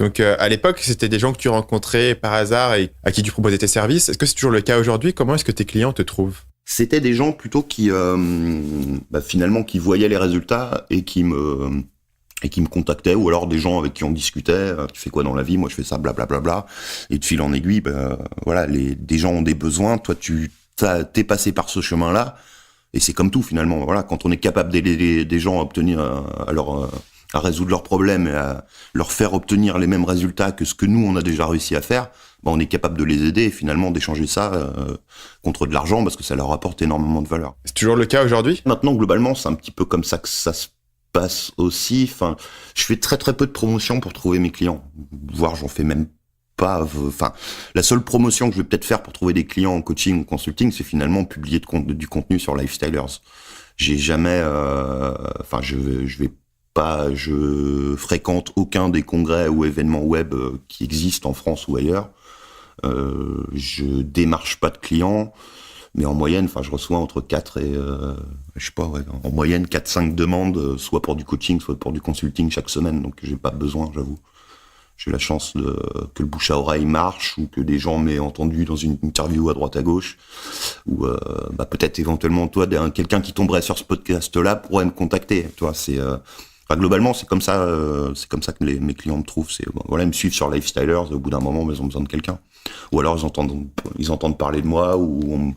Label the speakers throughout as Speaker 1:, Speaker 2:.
Speaker 1: Donc à l'époque, c'était des gens que tu rencontrais par hasard et à qui tu proposais tes services. Est-ce que c'est toujours le cas aujourd'hui? Comment est-ce que tes clients te trouvent?
Speaker 2: C'était des gens plutôt qui, finalement, qui voyaient les résultats et qui me contactaient, ou alors des gens avec qui on discutait. Tu fais quoi dans la vie? Moi, je fais ça, blablabla. Et de fil en aiguille, voilà, des gens ont des besoins. Toi, t'es passé par ce chemin-là. Et c'est comme tout finalement. Voilà, quand on est capable d'aider des gens à obtenir, à résoudre leurs problèmes et à leur faire obtenir les mêmes résultats que ce que nous on a déjà réussi à faire, on est capable de les aider et finalement d'échanger ça contre de l'argent parce que ça leur apporte énormément de valeur.
Speaker 1: C'est toujours le cas aujourd'hui?
Speaker 2: Maintenant, globalement, c'est un petit peu comme ça que ça se passe aussi. Enfin, je fais très très peu de promotion pour trouver mes clients, voire j'en fais même pas. Enfin, la seule promotion que je vais peut-être faire pour trouver des clients en coaching ou consulting, c'est finalement publier du contenu sur Lifestylers. J'ai jamais, je fréquente aucun des congrès ou événements web qui existent en France ou ailleurs. Je démarche pas de clients, mais en moyenne, je reçois entre 4 et, en moyenne 4-5 demandes, soit pour du coaching, soit pour du consulting chaque semaine. Donc j'ai pas besoin, j'avoue. J'ai la chance que le bouche à oreille marche ou que des gens m'aient entendu dans une interview à droite à gauche ou peut-être éventuellement toi quelqu'un qui tomberait sur ce podcast-là pourrait me contacter. Toi, globalement c'est comme ça que mes clients me trouvent. Ils me suivent sur Lifestylers. Au bout d'un moment, ils ont besoin de quelqu'un. Ou alors ils entendent parler de moi ou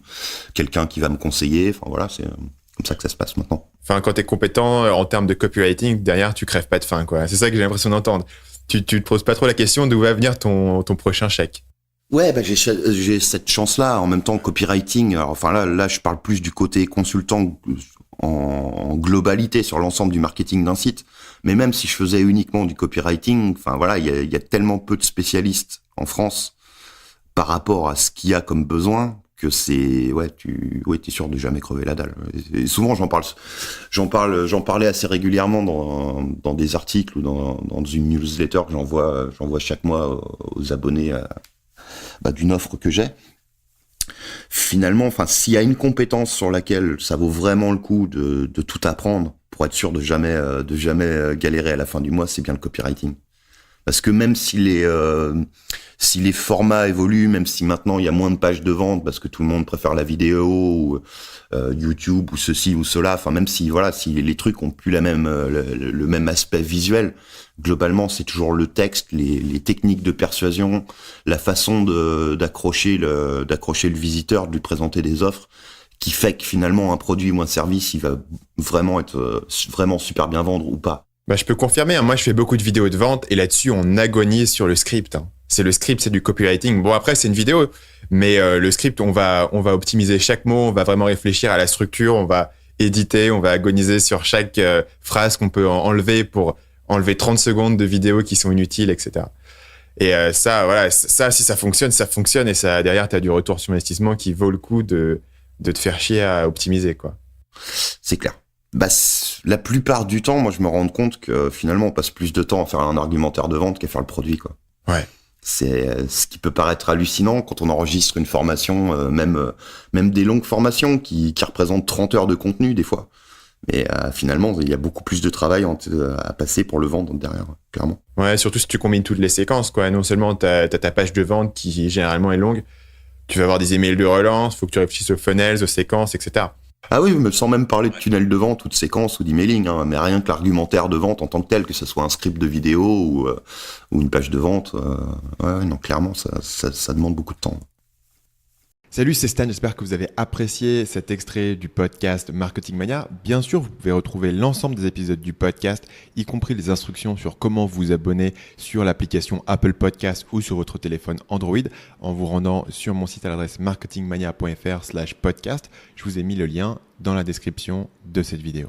Speaker 2: quelqu'un qui va me conseiller. Enfin voilà, c'est comme ça que ça se passe maintenant.
Speaker 1: Enfin, quand t'es compétent en termes de copywriting, derrière tu crèves pas de faim, quoi. C'est ça que j'ai l'impression d'entendre. Tu te poses pas trop la question d'où va venir ton prochain chèque.
Speaker 2: Ouais, j'ai cette chance-là. En même temps, copywriting. Alors, là, je parle plus du côté consultant en globalité sur l'ensemble du marketing d'un site. Mais même si je faisais uniquement du copywriting, il y a tellement peu de spécialistes en France par rapport à ce qu'il y a comme besoin que t'es sûr de jamais crever la dalle. Et souvent, j'en parlais assez régulièrement dans des articles ou dans une newsletter que j'envoie chaque mois aux abonnés d'une offre que j'ai. Finalement, s'il y a une compétence sur laquelle ça vaut vraiment le coup de tout apprendre pour être sûr de jamais galérer à la fin du mois, c'est bien le copywriting. Parce que même si les formats évoluent, même si maintenant il y a moins de pages de vente parce que tout le monde préfère la vidéo ou YouTube ou ceci ou cela, même si les trucs ont plus le même aspect visuel, globalement c'est toujours le texte, les techniques de persuasion, la façon d'accrocher le visiteur, de lui présenter des offres, qui fait que finalement un produit ou un service il va vraiment être vraiment super bien vendre ou pas.
Speaker 1: Je peux confirmer, moi je fais beaucoup de vidéos de vente et là-dessus on agonise sur le script. C'est le script, c'est du copywriting. Bon, après c'est une vidéo, mais le script, on va optimiser chaque mot, on va vraiment réfléchir à la structure, on va éditer, on va agoniser sur chaque phrase qu'on peut enlever pour enlever 30 secondes de vidéos qui sont inutiles, etc. Et ça, si ça fonctionne, et ça, derrière, tu as du retour sur investissement qui vaut le coup de te faire chier à optimiser, quoi.
Speaker 2: C'est clair. La plupart du temps, moi, je me rends compte que finalement, on passe plus de temps à faire un argumentaire de vente qu'à faire le produit, quoi.
Speaker 1: Ouais.
Speaker 2: C'est ce qui peut paraître hallucinant quand on enregistre une formation, même des longues formations qui représentent 30 heures de contenu, des fois. Mais finalement, il y a beaucoup plus de travail à passer pour le vendre derrière, clairement.
Speaker 1: Ouais, surtout si tu combines toutes les séquences, quoi. Non seulement t'as ta page de vente qui généralement est longue, tu vas avoir des emails de relance, faut que tu réfléchisses aux funnels, aux séquences, etc.
Speaker 2: Ah oui, mais sans même parler de tunnel de vente ou de séquence ou d'emailing, mais rien que l'argumentaire de vente en tant que tel, que ce soit un script de vidéo ou une page de vente, non, clairement, ça demande beaucoup de temps.
Speaker 3: Salut, c'est Stan, j'espère que vous avez apprécié cet extrait du podcast Marketing Mania. Bien sûr, vous pouvez retrouver l'ensemble des épisodes du podcast, y compris les instructions sur comment vous abonner sur l'application Apple Podcast ou sur votre téléphone Android en vous rendant sur mon site à l'adresse marketingmania.fr/podcast. Je vous ai mis le lien dans la description de cette vidéo.